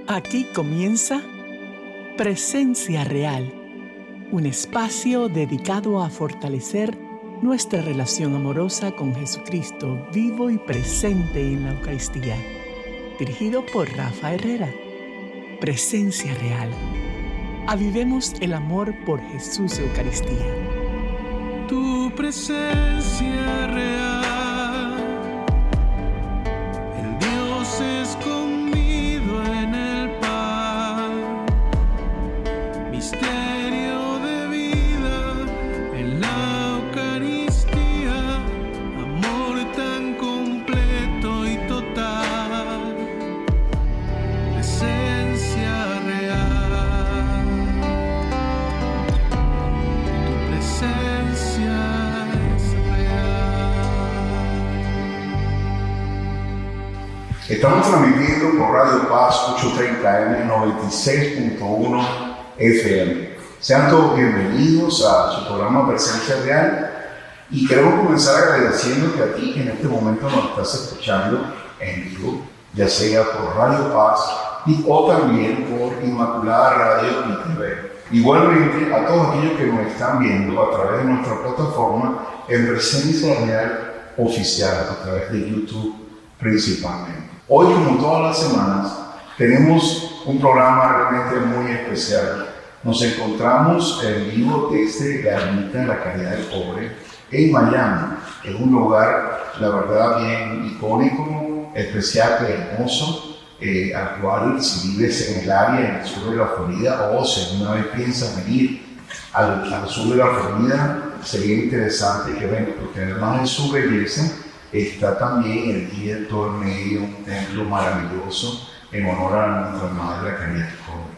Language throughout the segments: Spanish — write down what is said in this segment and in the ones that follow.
Aquí comienza Presencia Real, un espacio dedicado a fortalecer nuestra relación amorosa con Jesucristo vivo y presente en la Eucaristía. Dirigido por Rafa Herrera. Presencia Real. Avivemos el amor por Jesús Eucaristía. Tu presencia real. El Dios escondido en el pan. Misterio de vida en la Eucaristía. Amor tan completo y total. Presencia real. Tu presencia es real. Estamos transmitiendo por Radio Paz 830M 96.1 FM. Sean todos bienvenidos a su programa Presencia Real y queremos comenzar agradeciéndote a ti que en este momento nos estás escuchando en vivo, ya sea por Radio Paz o también por Inmaculada Radio y TV. Igualmente a todos aquellos que nos están viendo a través de nuestra plataforma en Presencia Real Oficial, a través de YouTube principalmente. Hoy, como todas las semanas, tenemos un programa realmente muy especial. Nos encontramos en vivo desde la Ermita de la Caridad del Pobre en Miami, en un lugar, la verdad, bien icónico, especial y hermoso, al cual si vives en el área, en el sur de la Florida, o si alguna vez piensas venir al sur de la Florida, sería interesante que vengas, porque además de su belleza, está también el día de todo el medio, un templo maravilloso en honor a nuestra Madre de la Caridad del Pobre.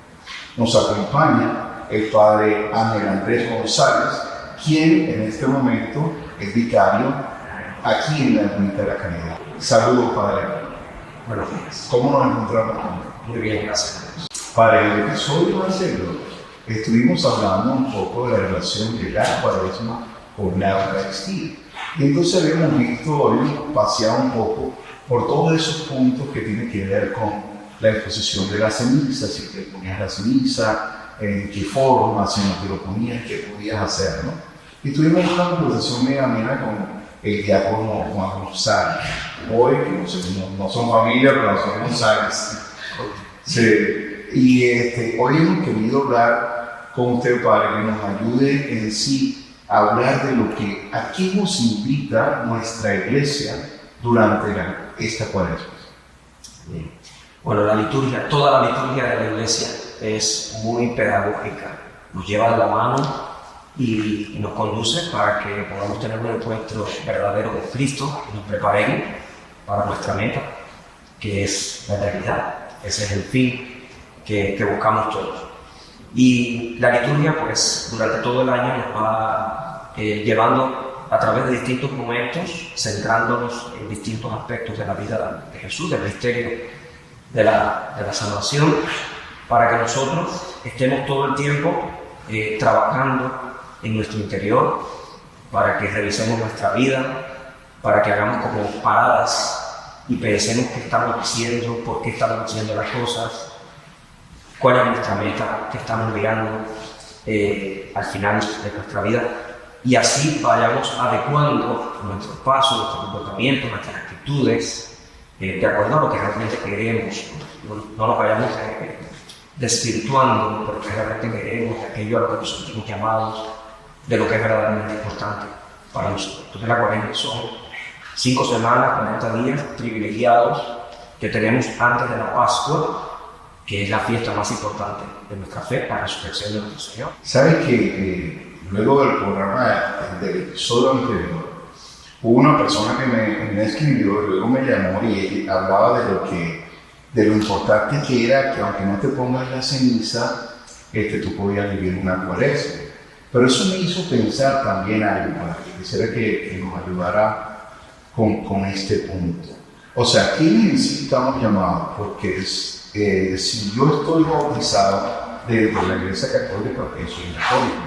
Nos acompaña el Padre Ángel Andrés González, quien en este momento es vicario aquí en la Ermita de la Caridad. Saludos, Padre. Buenos días. ¿Cómo nos encontramos? Muy bien, gracias. Para el episodio anterior estuvimos hablando un poco de la relación de la Cuaresma con la Eucaristía. Y entonces habíamos visto, hoy paseado un poco por todos esos puntos que tienen que ver con la exposición de la ceniza, si te ponías la ceniza, en qué forma, si no te lo ponías, qué podías hacer, ¿no? Y tuvimos una conversación muy amena con el diácono Juan González. Hoy, no son familia, pero son González. Sí. Y hoy hemos querido hablar con usted para que nos ayude en sí a hablar de lo que aquí nos invita nuestra iglesia durante esta Cuaresma. Bien. Bueno, la liturgia, toda la liturgia de la iglesia es muy pedagógica. Nos lleva de la mano y nos conduce para que podamos tener un encuentro verdadero con Cristo y nos preparemos para nuestra meta, que es la eternidad. Ese es el fin que buscamos todos. Y la liturgia, pues, durante todo el año nos va llevando a través de distintos momentos, centrándonos en distintos aspectos de la vida de Jesús, del misterio de la salvación, para que nosotros estemos todo el tiempo trabajando en nuestro interior, para que revisemos nuestra vida, para que hagamos como paradas y pensemos qué estamos haciendo, por qué estamos haciendo las cosas, cuál es nuestra meta, qué estamos mirando al final de nuestra vida, y así vayamos adecuando nuestros pasos, nuestro comportamiento, nuestras actitudes, de acuerdo a lo que realmente queremos. No nos vayamos desvirtuando porque realmente queremos, de aquello a lo que nos sentimos llamados, de lo que es verdaderamente importante para nosotros. Entonces la Cuaresma son 5 semanas, 40 días privilegiados que tenemos antes de la Pascua, que es la fiesta más importante de nuestra fe, la resurrección de nuestro Señor. ¿Sabes que luego del programa del episodio anterior, hubo una persona que me escribió, luego me llamó y hablaba de lo importante que era que aunque no te pongas la ceniza, tú podías vivir una Cuaresma? Pero eso me hizo pensar también algo, que quisiera que nos ayudara con este punto. O sea, ¿quiénes en sí estamos llamados? Porque si yo estoy bautizado dentro de la Iglesia Católica, porque soy católico.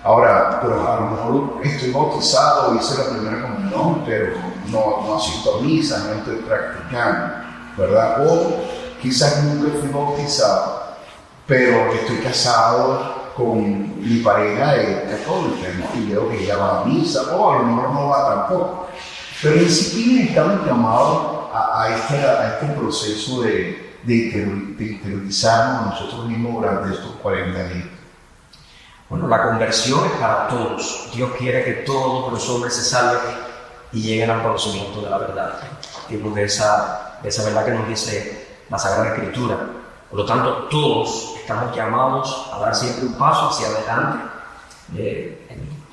Ahora, pero a lo mejor estoy bautizado, hice la primera comunión, pero no asisto a misa, no estoy practicando, ¿verdad? O quizás nunca fui bautizado, pero estoy casado con mi pareja católica, ¿no? Y veo que ella va a misa, o a lo mejor no va tampoco. Pero en sí estamos llamados a este proceso de interiorizarnos nosotros mismos durante estos 40 días. Bueno, la conversión es para todos. Dios quiere que todos los hombres se salven y lleguen al conocimiento de la verdad. De esa verdad que nos dice la Sagrada Escritura. Por lo tanto, todos estamos llamados a dar siempre un paso hacia adelante,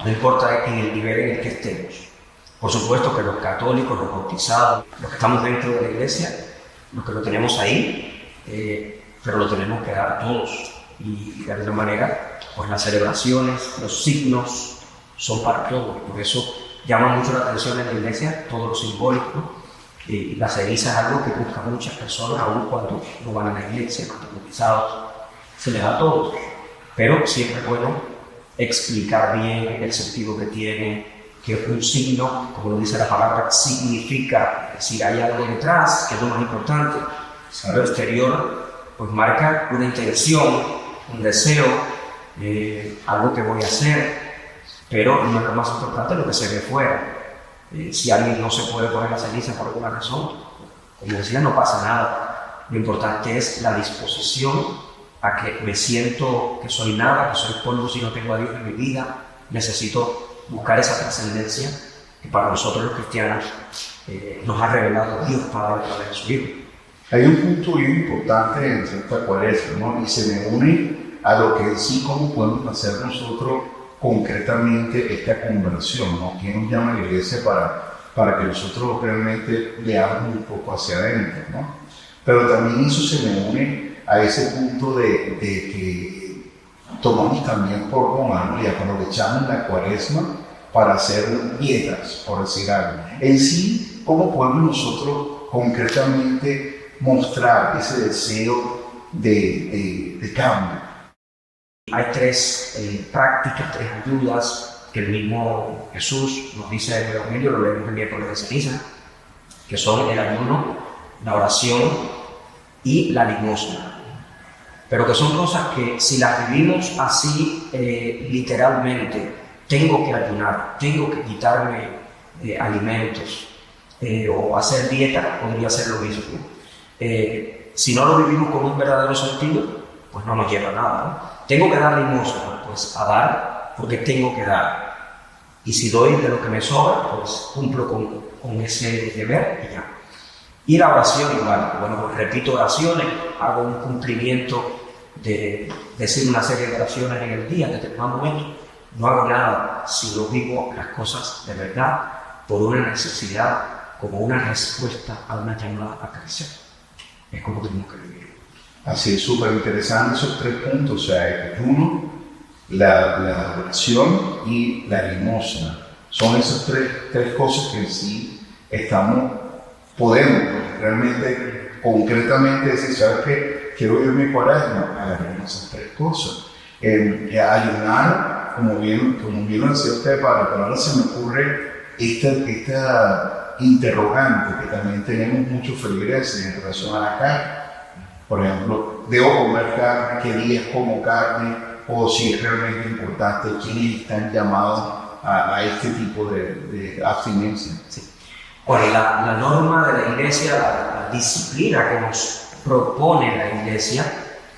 no importa en el nivel en el que estemos. Por supuesto que los católicos, los bautizados, los que estamos dentro de la iglesia, los que lo tenemos ahí, pero lo tenemos que dar todos. Y de alguna manera, pues las celebraciones, los signos son para todos. Por eso llama mucho la atención en la iglesia todo lo simbólico, ¿no? Y la ceniza es algo que buscan muchas personas, aun cuando no van a la iglesia, cuando están bautizados, se les da a todos. Pero siempre es bueno explicar bien el sentido que tiene, que un signo, como lo dice la palabra, significa, es decir, hay algo detrás, que es lo más importante. Lo exterior, pues marca una intención, un deseo, algo que voy a hacer, pero no es lo más importante lo que se ve fuera. Si alguien no se puede poner la ceniza por alguna razón, como decía, no pasa nada. Lo importante es la disposición a que me siento que soy nada, que soy polvo si no tengo a Dios en mi vida. Necesito buscar esa trascendencia que para nosotros los cristianos nos ha revelado Dios Padre a través de su Hijo. Hay un punto bien importante en esta Cuaresma, ¿no? Y se me une a lo que sí, cómo podemos hacer nosotros concretamente esta conversión, ¿no? ¿Quién nos llama a la iglesia para que nosotros realmente veamos un poco hacia adentro, ¿no? Pero también eso se me une a ese punto de que tomamos también por romano y aprovechamos la Cuaresma para hacer dietas, por decir algo. En sí, ¿cómo podemos nosotros concretamente mostrar ese deseo de cambio? Hay tres prácticas, tres ayudas que el mismo Jesús nos dice en el Evangelio, lo leemos el miércoles de ceniza, que son el ayuno, la oración y la limosna. Pero que son cosas que si las vivimos así literalmente, tengo que ayunar, tengo que quitarme alimentos o hacer dieta, podría ser lo mismo. Si no lo vivimos con un verdadero sentido, pues no nos lleva a nada, ¿no? Tengo que dar limosna, pues a dar porque tengo que dar. Y si doy de lo que me sobra, pues cumplo con ese deber y ya. Y la oración igual, bueno, pues repito oraciones, hago un cumplimiento de decir una serie de oraciones en el día, en determinado momento. No hago nada si no vivo las cosas de verdad por una necesidad, como una respuesta a una llamada a crecer. Es como tenemos que vivir. Así es, súper interesante esos tres puntos, o sea, el ayuno, la oración y la limosna. Son esas tres cosas que en sí podemos realmente, concretamente decir, ¿sabes qué? Quiero irme a Cuaresma, agarremos esas tres cosas. Ayunar, como bien lo decía usted, pero ahora se me ocurre esta interrogante que también tenemos muchos feligreses en relación a la carne. Por ejemplo, ¿debo comer carne? ¿Qué días como carne? O si es realmente importante, ¿quiénes están llamados a este tipo de abstinencia? Sí. Bueno, la norma de la iglesia, la disciplina que nos propone la iglesia,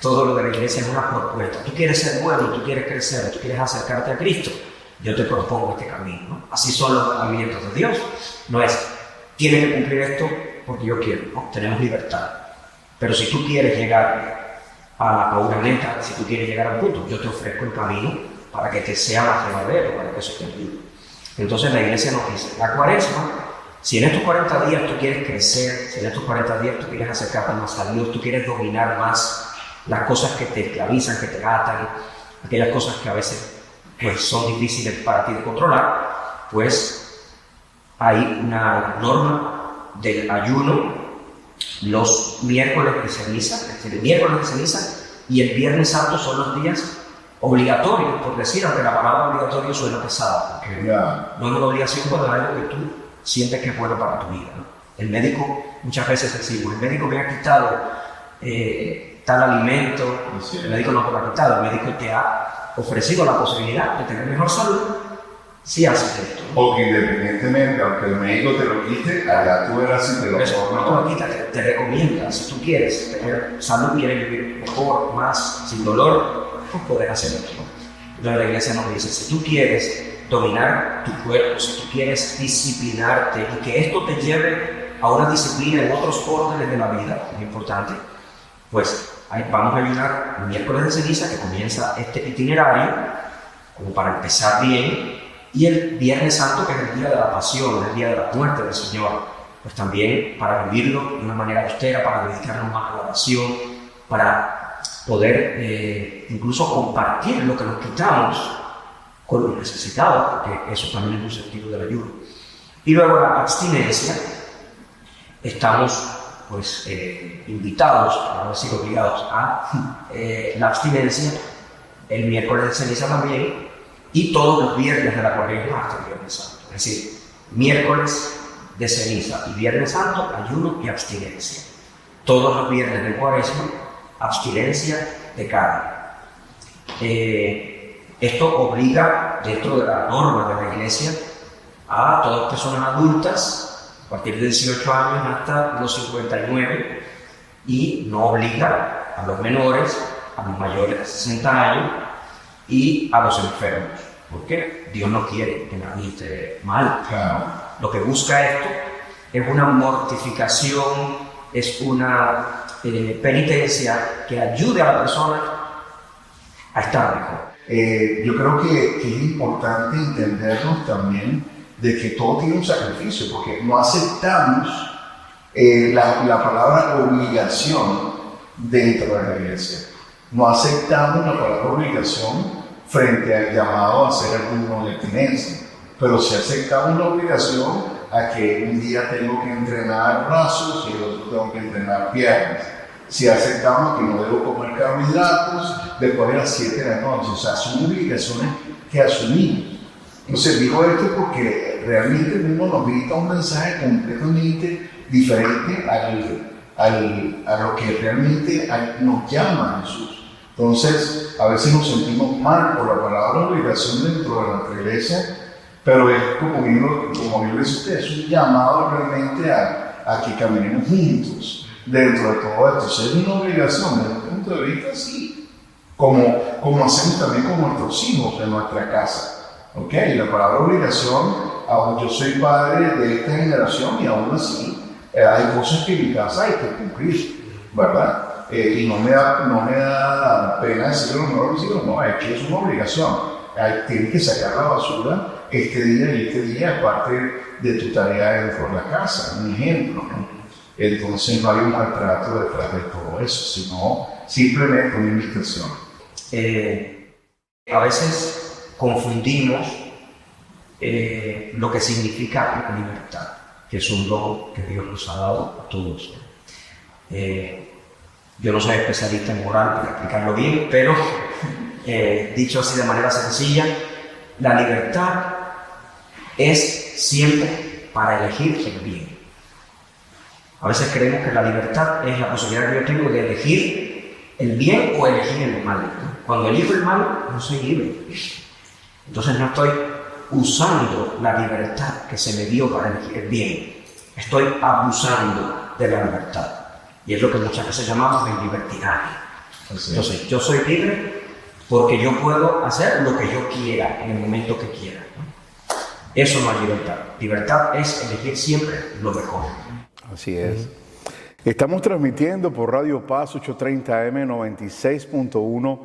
todo lo de la iglesia es una propuesta. Tú quieres ser bueno, tú quieres crecer, tú quieres acercarte a Cristo, yo te propongo este camino, ¿no? Así son los mandamientos de Dios. No es, tienes que cumplir esto porque yo quiero, ¿no? Tenemos libertad. Pero si tú quieres llegar a una meta, si tú quieres llegar a un punto, yo te ofrezco el camino para que te sea más llevadero, para que eso te ayude. Entonces la iglesia nos dice, la Cuaresma, si en estos 40 días tú quieres crecer, si en estos 40 días tú quieres acercarte más a Dios, tú quieres dominar más las cosas que te esclavizan, que te atan, aquellas cosas que a veces pues, son difíciles para ti de controlar, pues hay una norma del ayuno los miércoles de ceniza, es decir, el miércoles de ceniza y el viernes santo son los días obligatorios, por decir, aunque la palabra obligatorio suena pesada, porque no es una obligación cuando es algo que tú sientes que es bueno para tu vida, ¿no? El médico, muchas veces decimos, el médico me ha quitado tal alimento, el médico no te lo ha quitado, el médico te ha ofrecido la posibilidad de tener mejor salud si haces esto. O que independientemente, aunque el médico te lo quite, allá tú verás si te lo Eso, toma. no te lo quita, te recomienda, si tú quieres tener salud, quieres vivir mejor, más, sin dolor, pues puedes hacer esto. Entonces la iglesia nos dice, si tú quieres dominar tu cuerpo, si tú quieres disciplinarte y que esto te lleve a una disciplina en otros órdenes de la vida, muy importante, pues vamos a ayunar el miércoles de ceniza, que comienza este itinerario, como para empezar bien, y el Viernes Santo, que es el día de la pasión, el día de la muerte del Señor, pues también para vivirlo de una manera austera, para dedicarnos más a la oración, para poder incluso compartir lo que nos quitamos con los necesitados, porque eso también es un sentido del ayuno. Y luego la abstinencia, estamos pues invitados, para no decir obligados, a la abstinencia el miércoles de ceniza también, y todos los viernes de la cuaresma hasta el Viernes Santo. Es decir, miércoles de ceniza y Viernes Santo, ayuno y abstinencia. Todos los viernes de cuaresma, abstinencia de carne. Esto obliga, dentro de la norma de la iglesia, a todas personas adultas, a partir de 18 años hasta los 59, y no obliga a los menores, a los mayores de 60 años y a los enfermos, porque Dios no quiere que nadie esté mal. Claro. Lo que busca esto es una mortificación, es una penitencia que ayude a la persona a estar mejor. Yo creo que es importante entendernos también de que todo tiene un sacrificio, porque no aceptamos la palabra obligación dentro de la iglesia. No aceptamos la palabra obligación frente al llamado a hacer alguno de abstinencia, pero sí aceptamos la obligación a que un día tengo que entrenar brazos y el otro tengo que entrenar piernas. Si aceptamos que no debo comer carbohidratos después de las 7 de la noche, o sea, son obligaciones que asumimos. Entonces digo esto porque realmente el mundo nos grita un mensaje completamente diferente a lo que realmente nos llama Jesús. Entonces, a veces nos sentimos mal por la palabra obligación dentro de nuestra iglesia, pero es como bien lo dice usted, es un llamado realmente a que caminemos juntos dentro de todo esto. Si es una obligación desde un punto de vista, sí, como hacemos también con nuestros hijos en nuestra casa. ¿Ok? La palabra obligación, yo soy padre de esta generación y aún así hay cosas que en mi casa hay que cumplir, ¿verdad? Y no me da pena decirlo a los hijos, no, es que es una obligación. Tienes que sacar la basura este día y este día es parte de tu tarea dentro de la casa, un ejemplo, ¿no? Entonces no hay un maltrato detrás de todo eso, sino simplemente una invitación. A veces confundimos lo que significa la libertad, que es un don que Dios nos ha dado a todos. Yo no soy especialista en moral para explicarlo bien, pero dicho así de manera sencilla, la libertad es siempre para elegir el bien. A veces creemos que la libertad es la posibilidad que yo tengo de elegir el bien o elegir el mal. Cuando elijo el mal, no soy libre. Entonces no estoy usando la libertad que se me dio para elegir el bien. Estoy abusando de la libertad. Y es lo que muchas veces llamamos el libertinaje. Entonces, yo soy libre porque yo puedo hacer lo que yo quiera en el momento que quiera. Eso no es libertad. Libertad es elegir siempre lo mejor. Así es. Estamos transmitiendo por Radio Paz 830M 96.1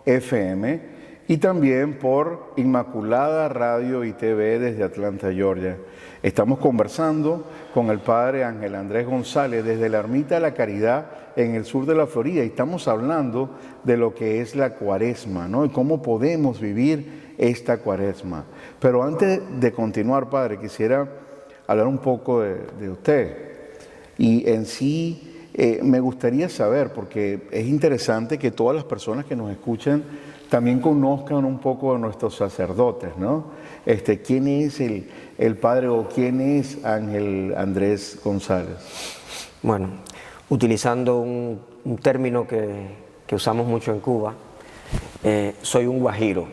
FM y también por Inmaculada Radio y TV desde Atlanta, Georgia. Estamos conversando con el padre Ángel Andrés González desde la Ermita de la Caridad en el sur de la Florida y estamos hablando de lo que es la Cuaresma, ¿no? Y cómo podemos vivir esta Cuaresma. Pero antes de continuar, padre, quisiera hablar un poco de usted. Y en sí me gustaría saber, porque es interesante que todas las personas que nos escuchan también conozcan un poco de nuestros sacerdotes, ¿no? ¿Quién es el padre o quién es Ángel Andrés González? Bueno, utilizando un término que usamos mucho en Cuba, soy un guajiro.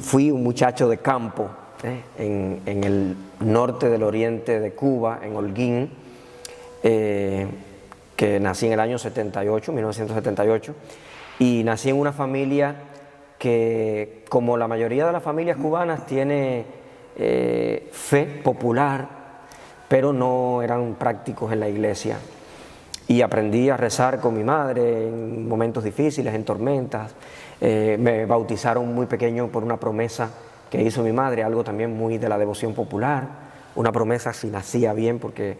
Fui un muchacho de campo en el norte del oriente de Cuba, en Holguín, que nací en el año 1978, y nací en una familia que, como la mayoría de las familias cubanas, tiene fe popular, pero no eran prácticos en la iglesia. Y aprendí a rezar con mi madre en momentos difíciles, en tormentas. Me bautizaron muy pequeño por una promesa que hizo mi madre, algo también muy de la devoción popular, una promesa si nacía bien, porque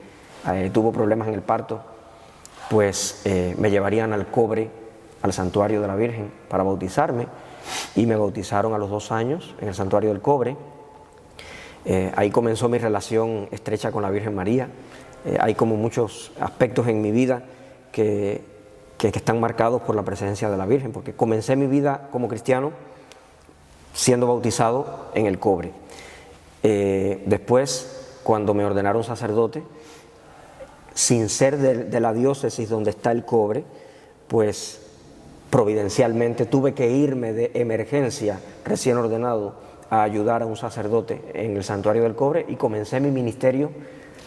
tuvo problemas en el parto, pues me llevarían al Cobre, al santuario de la Virgen, para bautizarme, y me bautizaron a los 2 años en el santuario del Cobre. Ahí comenzó mi relación estrecha con la Virgen María. Hay como muchos aspectos en mi vida que están marcados por la presencia de la Virgen, porque comencé mi vida como cristiano siendo bautizado en el Cobre. Después, cuando me ordenaron sacerdote, sin ser de la diócesis donde está el Cobre, pues providencialmente tuve que irme de emergencia, recién ordenado, a ayudar a un sacerdote en el santuario del Cobre, y comencé mi ministerio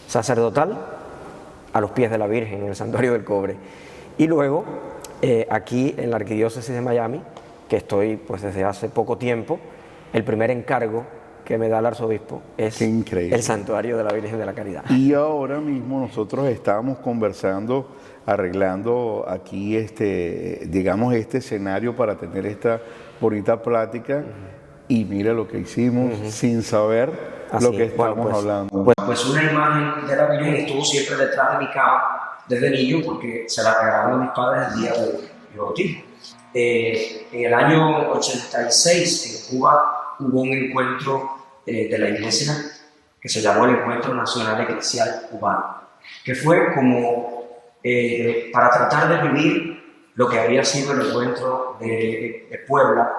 sacerdotal a los pies de la Virgen en el santuario del Cobre. Y luego aquí en la arquidiócesis de Miami, que estoy pues desde hace poco tiempo, el primer encargo que me da el arzobispo es el santuario de la Virgen de la Caridad. Y ahora mismo nosotros estábamos conversando, arreglando aquí digamos este escenario para tener esta bonita plática, y mira lo que hicimos sin saber lo que estamos hablando. Pues una imagen de la Virgen estuvo siempre detrás de mi cama desde niño, porque se la regalaron a mis padres el día de mi bautismo. En el año 86 en Cuba hubo un encuentro de la iglesia que se llamó el Encuentro Nacional Eclesial Cubano, que fue como para tratar de vivir lo que había sido el encuentro de Puebla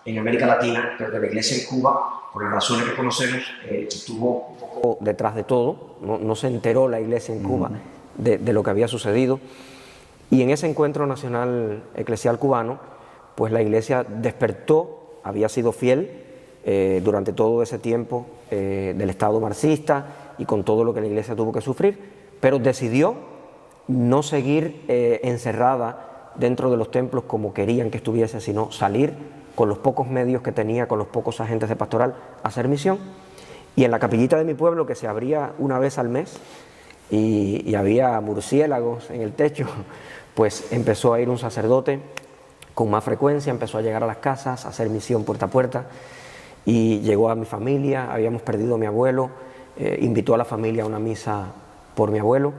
en América Latina, pero de la iglesia en Cuba, por las razones que conocemos, estuvo un poco detrás de todo, no se enteró la iglesia en Cuba de lo que había sucedido. Y en ese Encuentro Nacional Eclesial Cubano, pues la iglesia despertó, había sido fiel durante todo ese tiempo del Estado marxista y con todo lo que la iglesia tuvo que sufrir, pero decidió no seguir encerrada dentro de los templos como querían que estuviese, sino salir con los pocos medios que tenía, con los pocos agentes de pastoral, a hacer misión. Y en la capillita de mi pueblo, que se abría una vez al mes y había murciélagos en el techo, pues empezó a ir un sacerdote con más frecuencia, empezó a llegar a las casas, a hacer misión puerta a puerta, y llegó a mi familia. Habíamos perdido a mi abuelo, invitó a la familia a una misa por mi abuelo,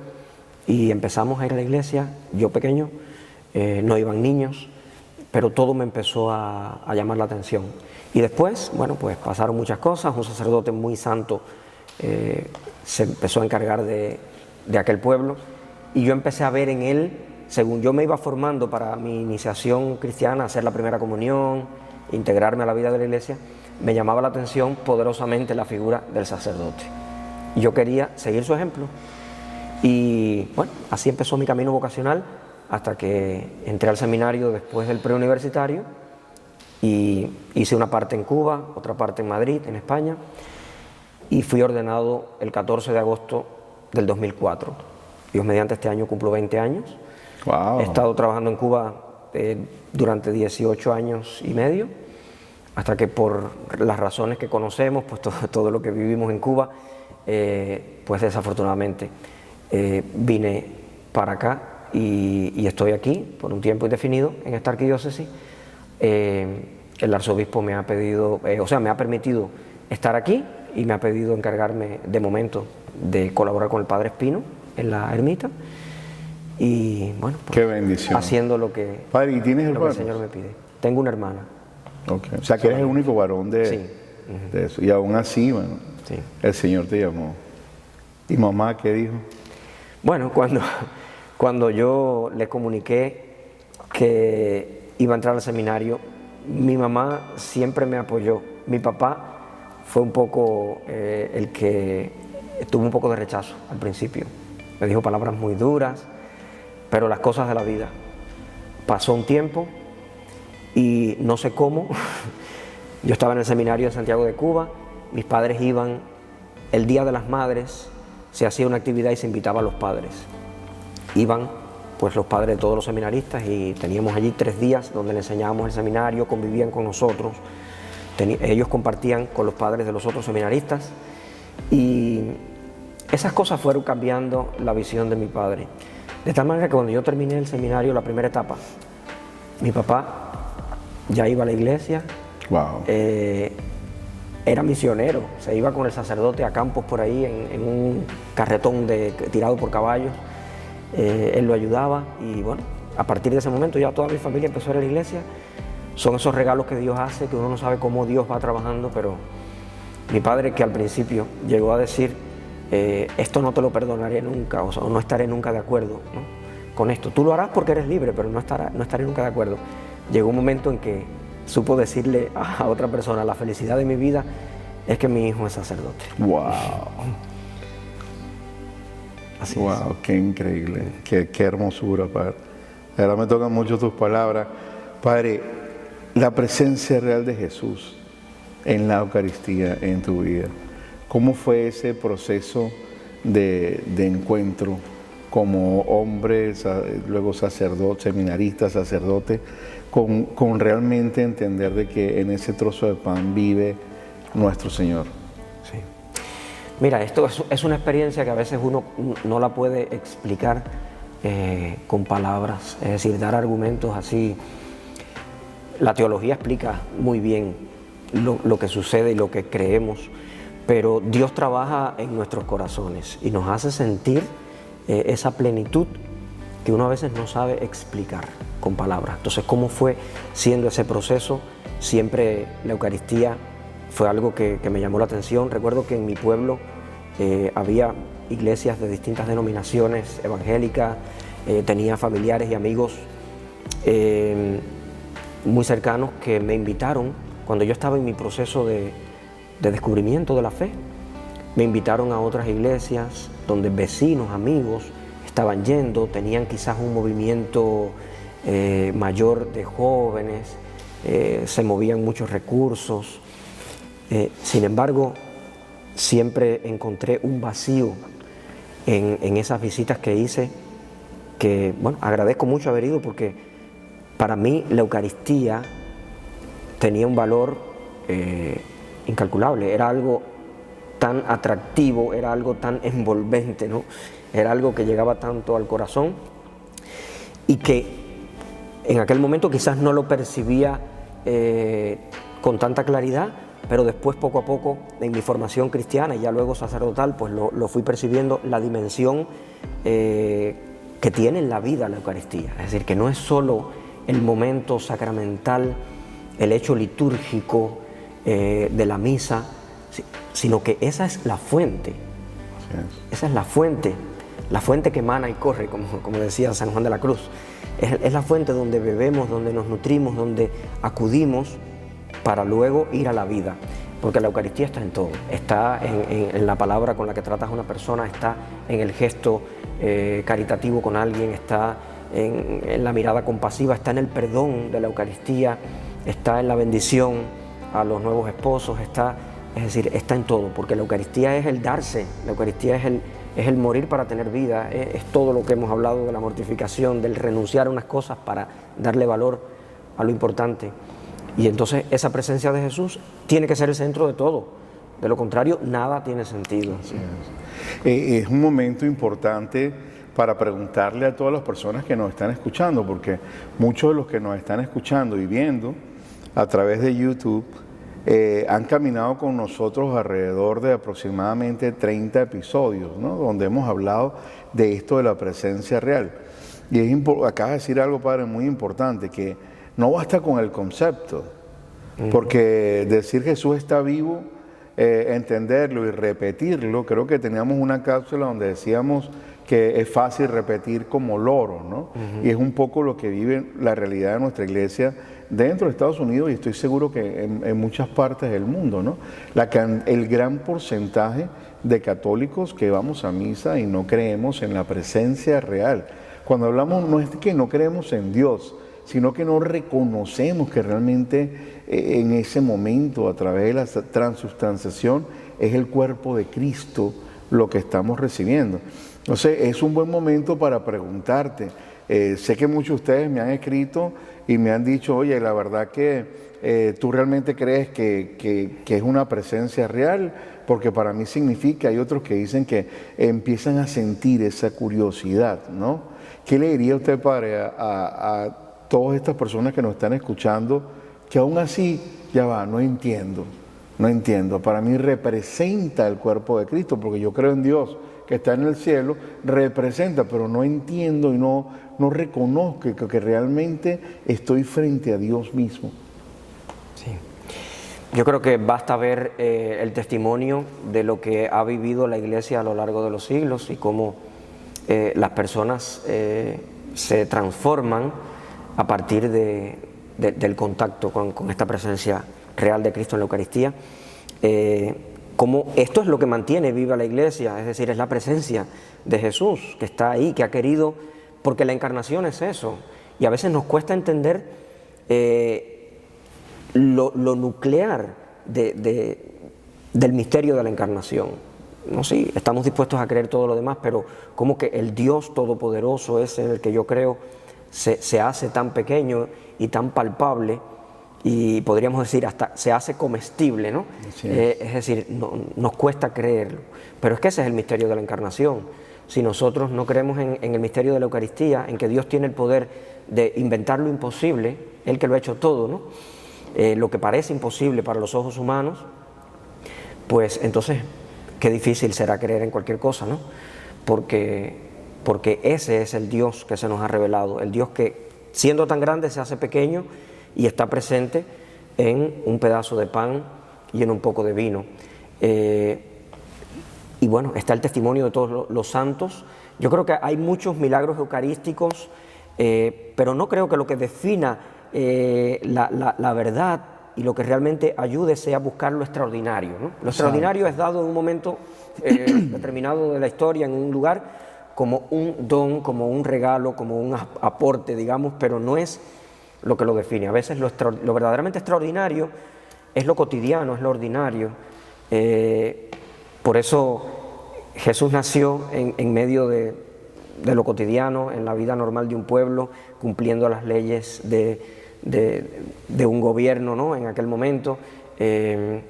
y empezamos a ir a la iglesia. Yo pequeño, no iban niños, pero todo me empezó a llamar la atención. Y después, bueno, pues pasaron muchas cosas. Un sacerdote muy santo se empezó a encargar de aquel pueblo, y yo empecé a ver en él, según yo me iba formando para mi iniciación cristiana, hacer la primera comunión, integrarme a la vida de la iglesia, me llamaba la atención poderosamente la figura del sacerdote. Y yo quería seguir su ejemplo. Y bueno, así empezó mi camino vocacional, hasta que entré al seminario después del preuniversitario y hice una parte en Cuba, otra parte en Madrid, en España, y fui ordenado el 14 de agosto del 2004. Dios mediante, este año cumplo 20 años. Wow. He estado trabajando en Cuba durante 18 años y medio, hasta que por las razones que conocemos, pues todo lo que vivimos en Cuba, pues desafortunadamente vine para acá. Y estoy aquí por un tiempo indefinido en esta arquidiócesis. El arzobispo me ha pedido, me ha permitido estar aquí, y me ha pedido encargarme de momento de colaborar con el Padre Espino en la ermita. Y bueno, pues, qué bendición, haciendo lo que, Padre, ¿y tienes lo que el Señor me pide. Tengo una hermana. Okay. O sea, que eres el único varón de eso. Y aún así, bueno, el Señor te llamó. ¿Y mamá qué dijo? Bueno, cuando yo le comuniqué que iba a entrar al seminario, mi mamá siempre me apoyó. Mi papá fue un poco el que tuvo un poco de rechazo al principio. Me dijo palabras muy duras, pero las cosas de la vida. Pasó un tiempo y no sé cómo, yo estaba en el seminario en Santiago de Cuba, mis padres iban, el Día de las Madres, se hacía una actividad y se invitaba a los padres. Iban pues los padres de todos los seminaristas y teníamos allí 3 días donde les enseñábamos el seminario, convivían con nosotros, ellos compartían con los padres de los otros seminaristas y esas cosas fueron cambiando la visión de mi padre. De tal manera que cuando yo terminé el seminario, la primera etapa, mi papá ya iba a la iglesia, Wow. era misionero, se iba con el sacerdote a campos por ahí en un carretón tirado por caballos, él lo ayudaba y bueno, a partir de ese momento ya toda mi familia empezó a ir a la iglesia. Son esos regalos que Dios hace, que uno no sabe cómo Dios va trabajando, pero mi padre, que al principio llegó a decir, esto no te lo perdonaré nunca, o sea, no estaré nunca de acuerdo, ¿no? Con esto. Tú lo harás porque eres libre, pero no estaré nunca de acuerdo. Llegó un momento en que supo decirle a otra persona, la felicidad de mi vida es que mi hijo es sacerdote. Wow. Así Wow, es. qué increíble, qué hermosura, Padre. De verdad me tocan mucho tus palabras. Padre, la presencia real de Jesús en la Eucaristía en tu vida. ¿Cómo fue ese proceso de encuentro como hombre, luego sacerdote, seminarista, sacerdote, con realmente entender de que en ese trozo de pan vive nuestro Señor? Sí. Mira, esto es una experiencia que a veces uno no la puede explicar con palabras, es decir, dar argumentos así. La teología explica muy bien lo que sucede y lo que creemos, pero Dios trabaja en nuestros corazones y nos hace sentir esa plenitud que uno a veces no sabe explicar con palabras. Entonces, ¿cómo fue siendo ese proceso? Siempre la Eucaristía fue algo que me llamó la atención. Recuerdo que en mi pueblo había iglesias de distintas denominaciones evangélicas, tenía familiares y amigos muy cercanos que me invitaron cuando yo estaba en mi proceso de descubrimiento de la fe. Me invitaron a otras iglesias donde vecinos, amigos estaban yendo, tenían quizás un movimiento mayor de jóvenes, se movían muchos recursos. Sin embargo, siempre encontré un vacío en esas visitas que hice, que bueno, agradezco mucho haber ido porque para mí la Eucaristía tenía un valor incalculable, era algo tan atractivo, era algo tan envolvente, ¿no? Era algo que llegaba tanto al corazón y que en aquel momento quizás no lo percibía con tanta claridad, pero después poco a poco en mi formación cristiana y ya luego sacerdotal pues lo fui percibiendo, la dimensión que tiene en la vida la Eucaristía. Es decir, que no es solo el momento sacramental, el hecho litúrgico de la misa, sino que esa es la fuente. Esa es la fuente que emana y corre, como decía San Juan de la Cruz. Es la fuente donde bebemos, donde nos nutrimos, donde acudimos para luego ir a la vida. Porque la Eucaristía está en todo, está en la palabra con la que tratas a una persona, está en el gesto caritativo con alguien, está en la mirada compasiva, está en el perdón de la Eucaristía, está en la bendición a los nuevos esposos, es decir, está en todo, porque la Eucaristía es el darse, la Eucaristía es el morir para tener vida, es todo lo que hemos hablado de la mortificación, del renunciar a unas cosas para darle valor a lo importante. Y entonces esa presencia de Jesús tiene que ser el centro de todo, de lo contrario nada tiene sentido. Es un momento importante para preguntarle a todas las personas que nos están escuchando, porque muchos de los que nos están escuchando y viendo a través de YouTube han caminado con nosotros alrededor de aproximadamente 30 episodios, ¿no? Donde hemos hablado de esto de la presencia real. Y acabas de decir algo, Padre, muy importante, que no basta con el concepto, porque decir Jesús está vivo, entenderlo y repetirlo, creo que teníamos una cápsula donde decíamos que es fácil repetir como loro, ¿no? Y es un poco lo que vive la realidad de nuestra iglesia dentro de Estados Unidos y estoy seguro que en muchas partes del mundo, ¿no? El gran porcentaje de católicos que vamos a misa y no creemos en la presencia real. Cuando hablamos no es que no creemos en Dios, sino que no reconocemos que realmente en ese momento, a través de la transubstanciación, es el cuerpo de Cristo lo que estamos recibiendo. Entonces es un buen momento para preguntarte. Sé que muchos de ustedes me han escrito y me han dicho, oye, la verdad que tú realmente crees que es una presencia real, porque para mí significa, hay otros que dicen que empiezan a sentir esa curiosidad, ¿no? ¿Qué le diría usted, padre, a todas estas personas que nos están escuchando, que aún así, ya va, no entiendo, para mí representa el cuerpo de Cristo, porque yo creo en Dios que está en el cielo, representa, pero no entiendo y no reconozco que realmente estoy frente a Dios mismo? Sí. Yo creo que basta ver el testimonio de lo que ha vivido la Iglesia a lo largo de los siglos y cómo las personas se transforman a partir del contacto con esta presencia real de Cristo en la Eucaristía. Como esto es lo que mantiene viva la Iglesia, es decir, es la presencia de Jesús que está ahí, que ha querido, porque la encarnación es eso, y a veces nos cuesta entender lo nuclear del misterio de la encarnación. No sé, estamos dispuestos a creer todo lo demás, pero como que el Dios todopoderoso ese en el que yo creo se hace tan pequeño y tan palpable, y podríamos decir hasta se hace comestible, ¿no? Es decir, nos cuesta creerlo, pero es que ese es el misterio de la encarnación. Si nosotros no creemos en el misterio de la Eucaristía, en que Dios tiene el poder de inventar lo imposible, Él que lo ha hecho todo, ¿no? Lo que parece imposible para los ojos humanos, pues entonces qué difícil será creer en cualquier cosa, ¿no? Porque ese es el Dios que se nos ha revelado, el Dios que siendo tan grande se hace pequeño y está presente en un pedazo de pan y en un poco de vino. Y bueno, está el testimonio de todos los santos. Yo creo que hay muchos milagros eucarísticos, pero no creo que lo que defina la verdad y lo que realmente ayude sea buscar lo extraordinario, ¿no? Lo extraordinario es dado en un momento determinado de la historia, en un lugar, como un don, como un regalo, como un aporte, digamos, pero no es lo que lo define. A veces lo verdaderamente extraordinario es lo cotidiano, es lo ordinario. Por eso Jesús nació en medio de lo cotidiano, en la vida normal de un pueblo, cumpliendo las leyes de un gobierno, ¿no? En aquel momento, en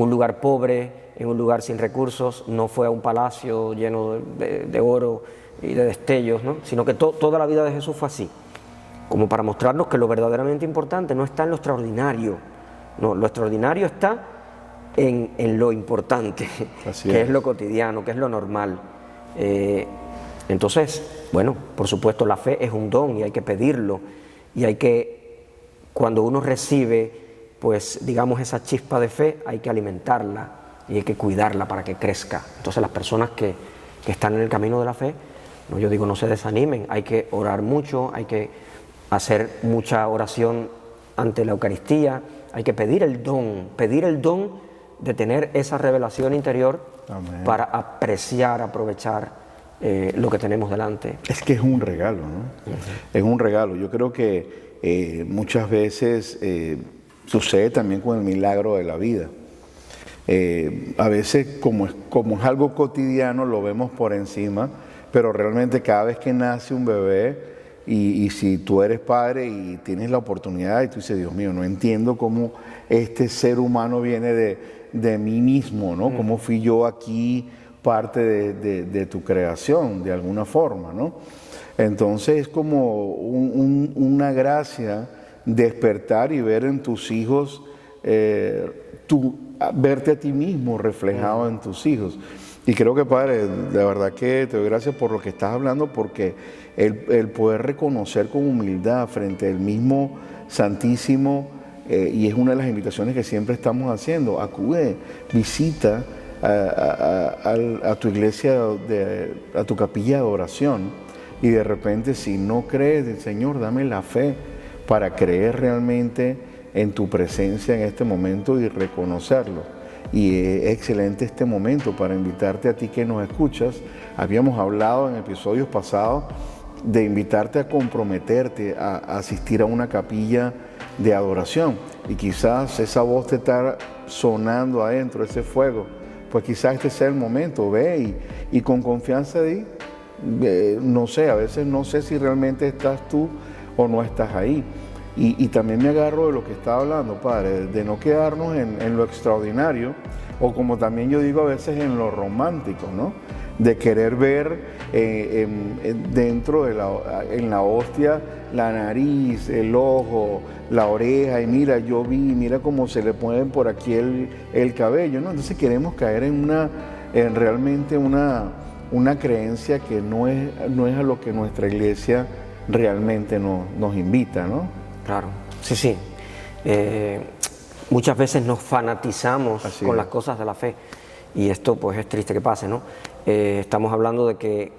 un lugar pobre, en un lugar sin recursos. No fue a un palacio lleno de oro y de destellos, ¿no? Sino que toda la vida de Jesús fue así, como para mostrarnos que lo verdaderamente importante no está en lo extraordinario, no, lo extraordinario está en lo importante, que es lo cotidiano, que es lo normal. Entonces, bueno, por supuesto la fe es un don y hay que pedirlo, y hay que, cuando uno recibe, pues digamos esa chispa de fe, hay que alimentarla y hay que cuidarla para que crezca. Entonces las personas que están en el camino de la fe, no, yo digo, no se desanimen, hay que orar mucho, hay que hacer mucha oración ante la Eucaristía, hay que pedir el don de tener esa revelación interior. Amén. Para apreciar, aprovechar lo que tenemos delante. Es que es un regalo, ¿no? Es un regalo. Yo creo que muchas veces sucede también con el milagro de la vida. A veces como es algo cotidiano lo vemos por encima, pero realmente cada vez que nace un bebé, y si tú eres padre y tienes la oportunidad y tú dices, Dios mío, no entiendo cómo este ser humano viene de mí mismo, ¿no? Cómo fui yo aquí parte de tu creación, de alguna forma, ¿no? Entonces es como una gracia despertar y ver en tus hijos, verte a ti mismo reflejado en tus hijos. Y creo que, Padre, de verdad que te doy gracias por lo que estás hablando, porque el poder reconocer con humildad frente al mismo Santísimo, y es una de las invitaciones que siempre estamos haciendo: acude, visita a tu iglesia, a tu capilla de oración, y de repente, si no crees, Señor, dame la fe para creer realmente en tu presencia en este momento y reconocerlo. y es excelente este momento para invitarte a ti que nos escuchas. Habíamos hablado en episodios pasados de invitarte a comprometerte a asistir a una capilla de adoración, y quizás esa voz te está sonando adentro, ese fuego, pues quizás este sea el momento. Ve y con confianza di, no sé, a veces no sé si realmente estás tú o no estás ahí. Y también me agarro de lo que estaba hablando, Padre, de no quedarnos en lo extraordinario, o como también yo digo a veces en lo romántico, ¿no? De querer ver dentro en la hostia la nariz, el ojo, la oreja, y mira, yo vi, mira cómo se le ponen por aquí el cabello, ¿no? Entonces queremos caer en realmente una creencia que no es a lo que nuestra iglesia realmente nos invita, ¿no? Claro, sí. Muchas veces nos fanatizamos con las cosas de la fe, y esto pues es triste que pase, ¿no? Estamos hablando de que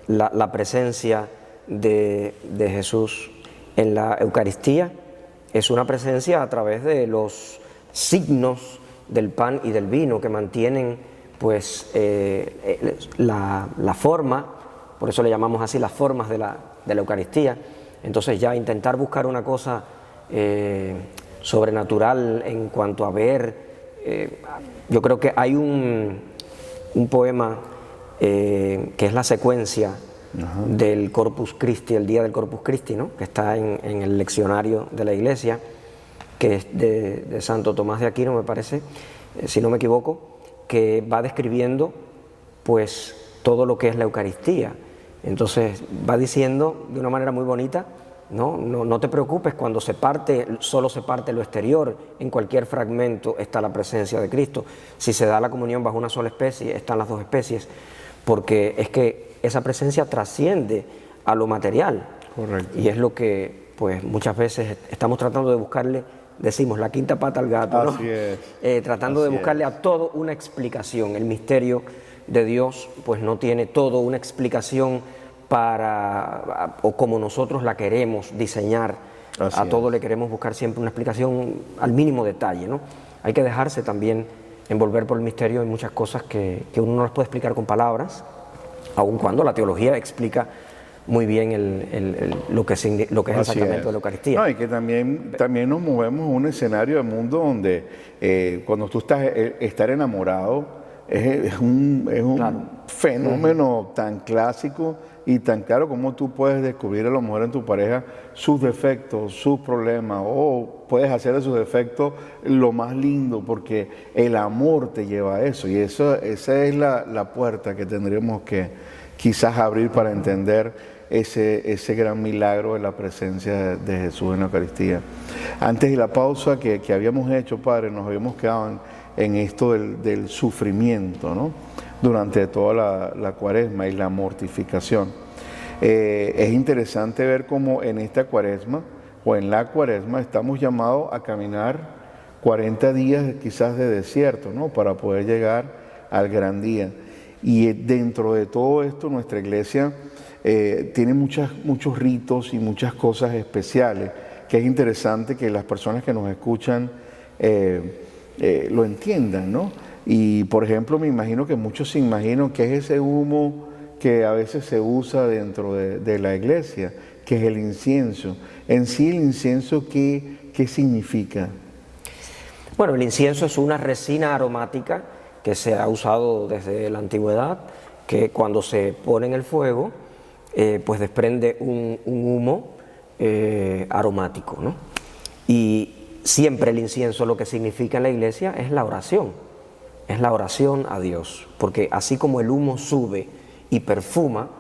la presencia de Jesús en la Eucaristía es una presencia a través de los signos del pan y del vino que mantienen pues la forma, por eso le llamamos así las formas de la Eucaristía. Entonces ya intentar buscar una cosa sobrenatural en cuanto a ver, yo creo que hay un poema que es la secuencia del Corpus Christi, el día del Corpus Christi, ¿no? Que está en el leccionario de la Iglesia, que es de Santo Tomás de Aquino, me parece, si no me equivoco, que va describiendo pues todo lo que es la Eucaristía. Entonces va diciendo de una manera muy bonita, no te preocupes cuando solo se parte lo exterior, en cualquier fragmento está la presencia de Cristo. Si se da la comunión bajo una sola especie, están las dos especies, porque es que esa presencia trasciende a lo material. Correcto. Y es lo que pues muchas veces estamos tratando de buscarle, decimos, la quinta pata al gato, ¿no? Así es. Tratando de buscarle a todo una explicación. El misterio de Dios pues no tiene todo una explicación o como nosotros la queremos diseñar. A todo le queremos buscar siempre una explicación al mínimo detalle, ¿no? Hay que dejarse también envolver por el misterio en muchas cosas que uno no las puede explicar con palabras, aun cuando la teología explica muy bien lo que es el sacramento de la Eucaristía. No, y que también nos movemos en un escenario del mundo donde cuando tú estar enamorado es un claro, fenómeno tan clásico y tan claro como tú puedes descubrir a lo mejor en tu pareja sus defectos, sus problemas, o puedes hacer de sus defectos lo más lindo, porque el amor te lleva a eso, y esa es la puerta que tendremos que quizás abrir para entender ese gran milagro de la presencia de Jesús en la Eucaristía. Antes de la pausa que habíamos hecho, Padre, nos habíamos quedado en esto del sufrimiento, ¿no? Durante toda la Cuaresma y la mortificación. Es interesante ver cómo en esta Cuaresma o en la Cuaresma estamos llamados a caminar 40 días quizás de desierto, ¿no? Para poder llegar al gran día. Y dentro de todo esto nuestra iglesia tiene muchos ritos y muchas cosas especiales, que es interesante que las personas que nos escuchan lo entiendan, ¿no? Y por ejemplo, me imagino que muchos se imaginan qué es ese humo que a veces se usa dentro de la iglesia, que es el incienso. En sí, el incienso, ¿qué significa? Bueno, el incienso es una resina aromática que se ha usado desde la antigüedad, que cuando se pone en el fuego, pues desprende un humo aromático, ¿no? Y siempre el incienso lo que significa en la iglesia es la oración a Dios, porque así como el humo sube y perfuma,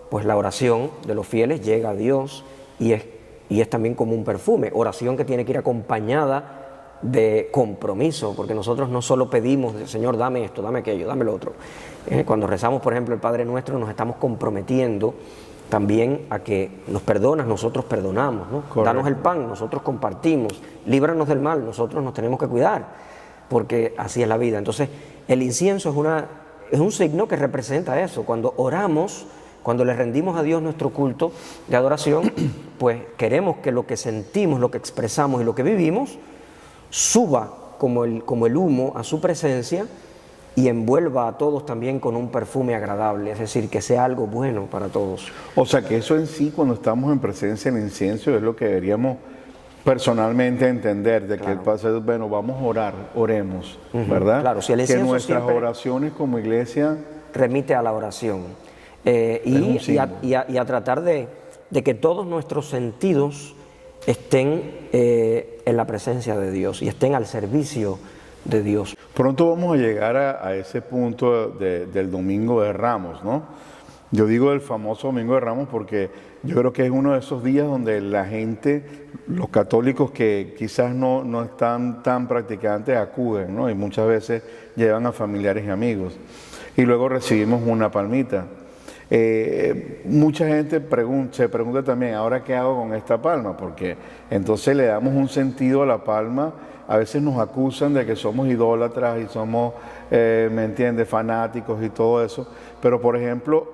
pues la oración de los fieles llega a Dios y es también como un perfume, oración que tiene que ir acompañada de compromiso, porque nosotros no solo pedimos, Señor, dame esto, dame aquello, dame lo otro. Cuando rezamos, por ejemplo, el Padre Nuestro, nos estamos comprometiendo también a que nos perdonas, nosotros perdonamos, ¿no? Correcto. Danos el pan, nosotros compartimos, líbranos del mal, nosotros nos tenemos que cuidar, porque así es la vida. Entonces, el incienso es un signo que representa eso. Cuando oramos, cuando le rendimos a Dios nuestro culto de adoración, pues queremos que lo que sentimos, lo que expresamos y lo que vivimos suba como el humo a su presencia y envuelva a todos también con un perfume agradable, es decir, que sea algo bueno para todos. O sea que eso en sí, cuando estamos en presencia del incienso, es lo que deberíamos personalmente entender, de que el Padre, bueno, vamos a orar, oremos, ¿verdad? Claro, si el que incienso nuestras siempre oraciones como iglesia remite a la oración y a tratar de que todos nuestros sentidos estén en la presencia de Dios y estén al servicio de Dios. Pronto vamos a llegar a ese punto del Domingo de Ramos, ¿no? Yo digo el famoso Domingo de Ramos porque yo creo que es uno de esos días donde la gente, los católicos que quizás no están tan practicantes, acuden, ¿no? Y muchas veces llevan a familiares y amigos. Y luego recibimos una palmita. Mucha gente se pregunta también, ¿ahora qué hago con esta palma? Porque entonces le damos un sentido a la palma. A veces nos acusan de que somos idólatras y somos, ¿me entiendes?, fanáticos y todo eso. Pero, por ejemplo,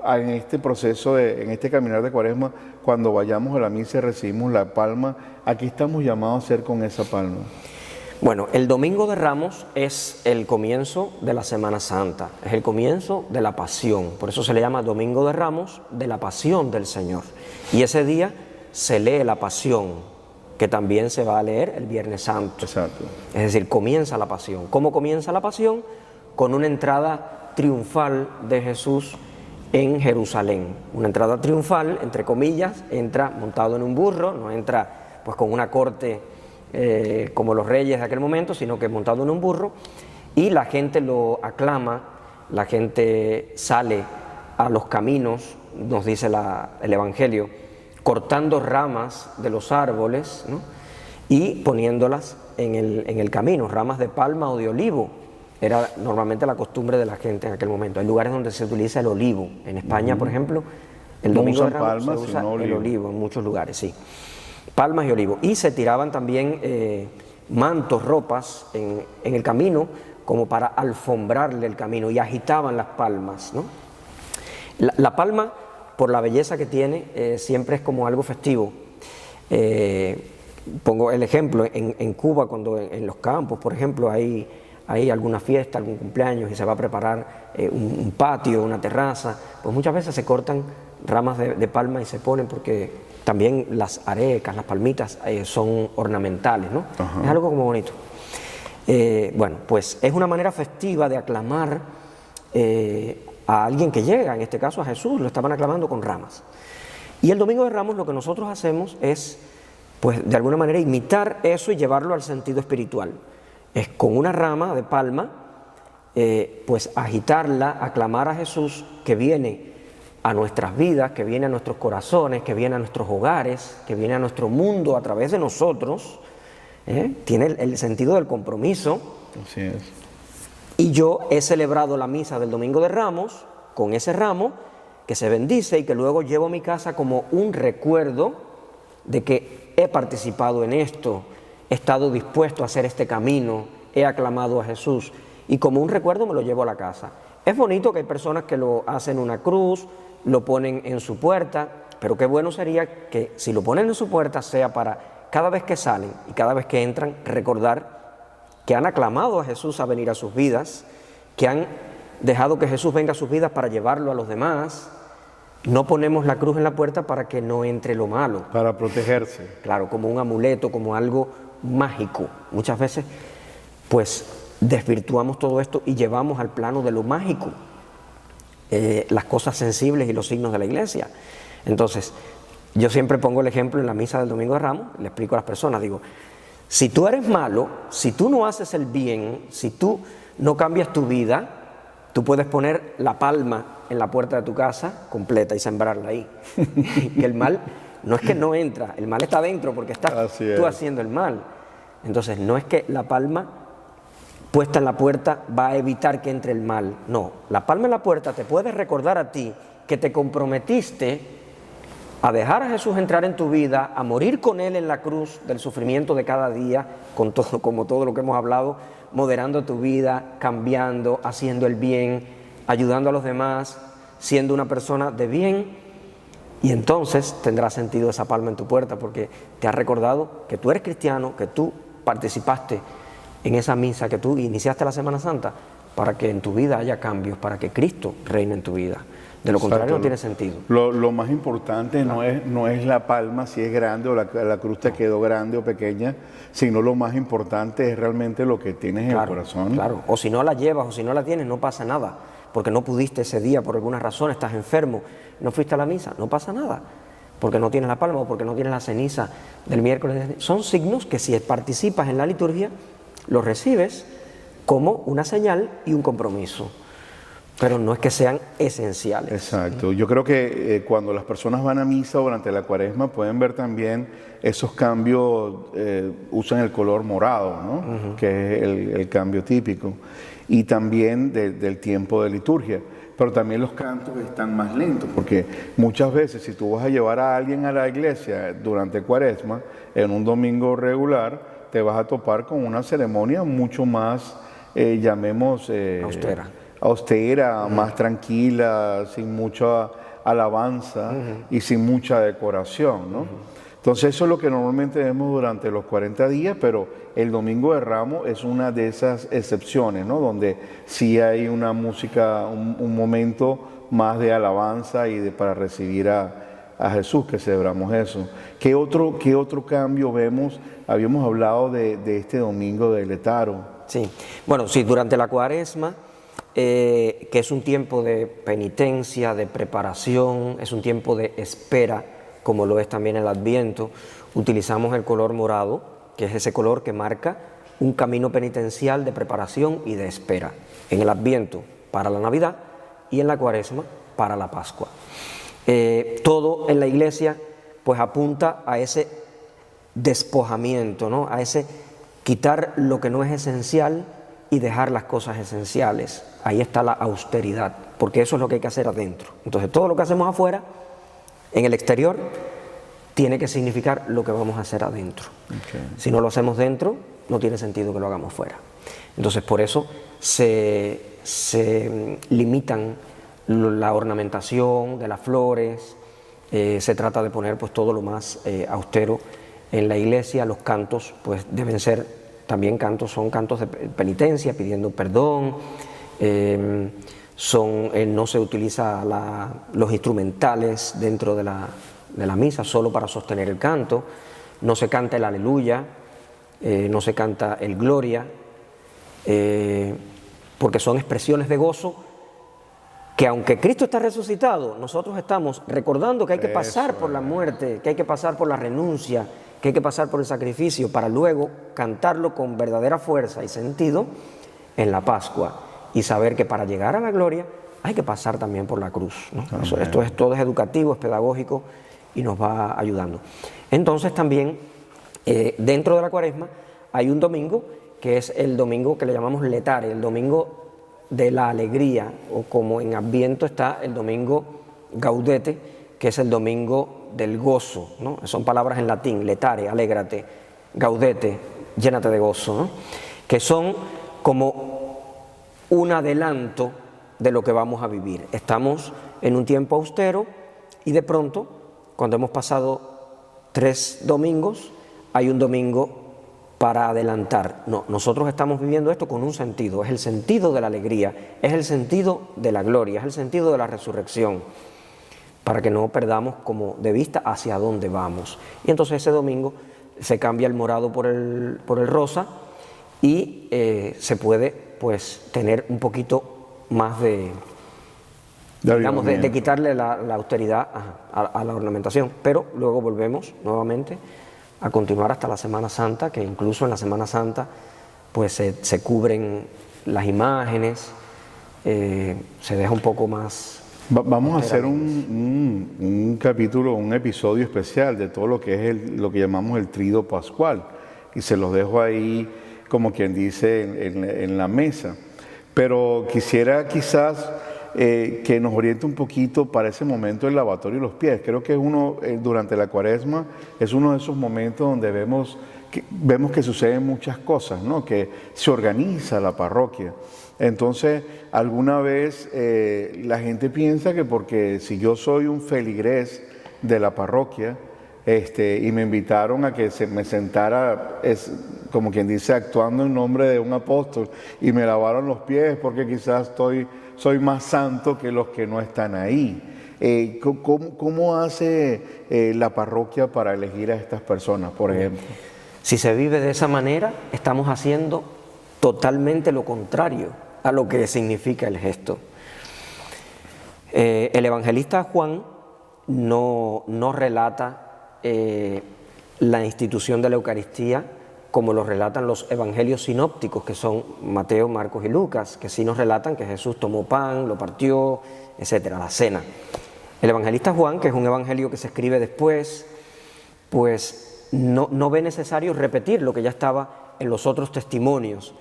en este proceso, en este caminar de Cuaresma, cuando vayamos a la misa y recibimos la palma, ¿a qué estamos llamados a hacer con esa palma? Bueno, el Domingo de Ramos es el comienzo de la Semana Santa, es el comienzo de la Pasión, por eso se le llama Domingo de Ramos, de la Pasión del Señor. Y ese día se lee la Pasión, que también se va a leer el Viernes Santo. Exacto. Es decir, comienza la Pasión. ¿Cómo comienza la Pasión? Con una entrada triunfal de Jesús en Jerusalén. Una entrada triunfal, entre comillas, entra montado en un burro, no entra pues con una corte como los reyes de aquel momento, sino que montado en un burro, y la gente lo aclama, la gente sale a los caminos, nos dice el Evangelio, cortando ramas de los árboles, ¿no? Y poniéndolas en el camino, ramas de palma o de olivo. Era normalmente la costumbre de la gente en aquel momento. Hay lugares donde se utiliza el olivo. En España, por ejemplo, el Domingo de Ramos se usa el olivo en muchos lugares, sí. Palmas y olivo. Y se tiraban también mantos, ropas en el camino como para alfombrarle el camino y agitaban las palmas, ¿no? La palma, por la belleza que tiene, siempre es como algo festivo. Pongo el ejemplo, en Cuba, cuando en los campos, por ejemplo, hay alguna fiesta, algún cumpleaños y se va a preparar un patio, una terraza, pues muchas veces se cortan ramas de palma y se ponen porque también las arecas, las palmitas son ornamentales, ¿no? Ajá. Es algo como bonito. Bueno, pues es una manera festiva de aclamar a alguien que llega, en este caso a Jesús, lo estaban aclamando con ramas. Y el Domingo de Ramos lo que nosotros hacemos es, pues de alguna manera, imitar eso y llevarlo al sentido espiritual. Es con una rama de palma, pues agitarla, aclamar a Jesús que viene a nuestras vidas, que viene a nuestros corazones, que viene a nuestros hogares, que viene a nuestro mundo a través de nosotros. Tiene el sentido del compromiso. Así es. Y yo he celebrado la misa del Domingo de Ramos con ese ramo que se bendice y que luego llevo a mi casa como un recuerdo de que he participado en esto, he estado dispuesto a hacer este camino, he aclamado a Jesús y como un recuerdo me lo llevo a la casa. Es bonito que hay personas que lo hacen una cruz, lo ponen en su puerta, pero qué bueno sería que si lo ponen en su puerta sea para cada vez que salen y cada vez que entran recordar que han aclamado a Jesús a venir a sus vidas, que han dejado que Jesús venga a sus vidas para llevarlo a los demás. No ponemos la cruz en la puerta para que no entre lo malo. Para protegerse. Claro, como un amuleto, como algo mágico. Muchas veces, pues, desvirtuamos todo esto y llevamos al plano de lo mágico las cosas sensibles y los signos de la iglesia. Entonces, yo siempre pongo el ejemplo en la misa del Domingo de Ramos, le explico a las personas, digo, si tú eres malo, si tú no haces el bien, si tú no cambias tu vida, tú puedes poner la palma en la puerta de tu casa completa y sembrarla ahí. Que el mal no es que no entra, el mal está dentro porque estás tú haciendo el mal. Entonces, no es que la palma puesta en la puerta va a evitar que entre el mal. No, la palma en la puerta te puede recordar a ti que te comprometiste a dejar a Jesús entrar en tu vida, a morir con Él en la cruz del sufrimiento de cada día, con todo, como todo lo que hemos hablado, moderando tu vida, cambiando, haciendo el bien, ayudando a los demás, siendo una persona de bien, y entonces tendrá sentido esa palma en tu puerta, porque te ha recordado que tú eres cristiano, que tú participaste en esa misa que tú iniciaste la Semana Santa, para que en tu vida haya cambios, para que Cristo reine en tu vida. De lo contrario, Exacto. no tiene sentido. Lo más importante no es la palma, si es grande o la cruz te quedó grande o pequeña, sino lo más importante es realmente lo que tienes en el corazón. Claro, o si no la llevas o si no la tienes, no pasa nada, porque no pudiste ese día por alguna razón, estás enfermo, no fuiste a la misa, no pasa nada, porque no tienes la palma o porque no tienes la ceniza del miércoles. Son signos que si participas en la liturgia, los recibes como una señal y un compromiso. Pero no es que sean esenciales. Exacto. Yo creo que cuando las personas van a misa durante la Cuaresma pueden ver también esos cambios, usan el color morado, ¿no? Que es el cambio típico. Y también del tiempo de liturgia. Pero también los cantos están más lentos, porque muchas veces si tú vas a llevar a alguien a la iglesia durante Cuaresma, en un domingo regular, te vas a topar con una ceremonia mucho más, llamemos... austera, más tranquila, sin mucha alabanza y sin mucha decoración, ¿no? Entonces eso es lo que normalmente vemos durante los 40 días, pero el Domingo de Ramos es una de esas excepciones, ¿no? Donde sí hay una música, un momento más de alabanza y para recibir a Jesús, que celebramos eso. ¿Qué otro cambio vemos? Habíamos hablado de este Domingo de Letaro. Sí, bueno, sí, durante la Cuaresma, que es un tiempo de penitencia, de preparación, es un tiempo de espera, como lo es también el Adviento, utilizamos el color morado, que es ese color que marca un camino penitencial de preparación y de espera. En el Adviento para la Navidad y en la Cuaresma para la Pascua. Todo en la Iglesia pues apunta a ese despojamiento, ¿no? A ese quitar lo que no es esencial y dejar las cosas esenciales. Ahí está la austeridad, porque eso es lo que hay que hacer adentro. Entonces todo lo que hacemos afuera, en el exterior, tiene que significar lo que vamos a hacer adentro. Okay. Si no lo hacemos dentro, no tiene sentido que lo hagamos fuera. Entonces por eso se limitan la ornamentación de las flores, se trata de poner pues todo lo más austero en la iglesia. Los cantos pues deben ser también son cantos de penitencia, pidiendo perdón, no se utiliza los instrumentales dentro de la misa solo para sostener el canto, no se canta el aleluya, no se canta el gloria, porque son expresiones de gozo que aunque Cristo está resucitado, nosotros estamos recordando que hay que pasar por la muerte, que hay que pasar por la renuncia, que hay que pasar por el sacrificio para luego cantarlo con verdadera fuerza y sentido en la Pascua y saber que para llegar a la gloria hay que pasar también por la cruz, ¿no? Todo es educativo, es pedagógico y nos va ayudando. Entonces también dentro de la Cuaresma hay un domingo que es el domingo que le llamamos Letare, el domingo de la alegría, o como en Adviento está el domingo Gaudete, que es el domingo del gozo, ¿no? Son palabras en latín, letare, alégrate, gaudete, llénate de gozo, ¿no? Que son como un adelanto de lo que vamos a vivir. Estamos en un tiempo austero y de pronto, cuando hemos pasado 3 domingos, hay un domingo para adelantar. No, nosotros estamos viviendo esto con un sentido, es el sentido de la alegría, es el sentido de la gloria, es el sentido de la resurrección, para que no perdamos como de vista hacia dónde vamos. Y entonces ese domingo se cambia el morado por el rosa y se puede pues tener un poquito más de quitarle la austeridad a la ornamentación, pero luego volvemos nuevamente a continuar hasta la Semana Santa, que incluso en la Semana Santa pues se cubren las imágenes, se deja un poco más. Vamos a hacer un capítulo, un episodio especial de todo lo que es lo que llamamos el Tríodo Pascual, y se los dejo ahí como quien dice en la mesa. Pero quisiera quizás que nos oriente un poquito para ese momento del lavatorio de los pies. Creo que durante la Cuaresma es uno de esos momentos donde vemos que suceden muchas cosas, ¿no? Que se organiza la parroquia. Entonces, alguna vez la gente piensa que porque si yo soy un feligrés de la parroquia, y me invitaron a que me sentara, como quien dice, actuando en nombre de un apóstol, y me lavaron los pies porque quizás soy más santo que los que no están ahí. ¿Cómo hace la parroquia para elegir a estas personas, por ejemplo? Si se vive de esa manera, estamos haciendo totalmente lo contrario a lo que significa el gesto. El evangelista Juan no relata la institución de la Eucaristía como lo relatan los evangelios sinópticos, que son Mateo, Marcos y Lucas, que sí nos relatan que Jesús tomó pan, lo partió, etcétera, la cena. El evangelista Juan, que es un evangelio que se escribe después, pues no ve necesario repetir lo que ya estaba en los otros testimonios,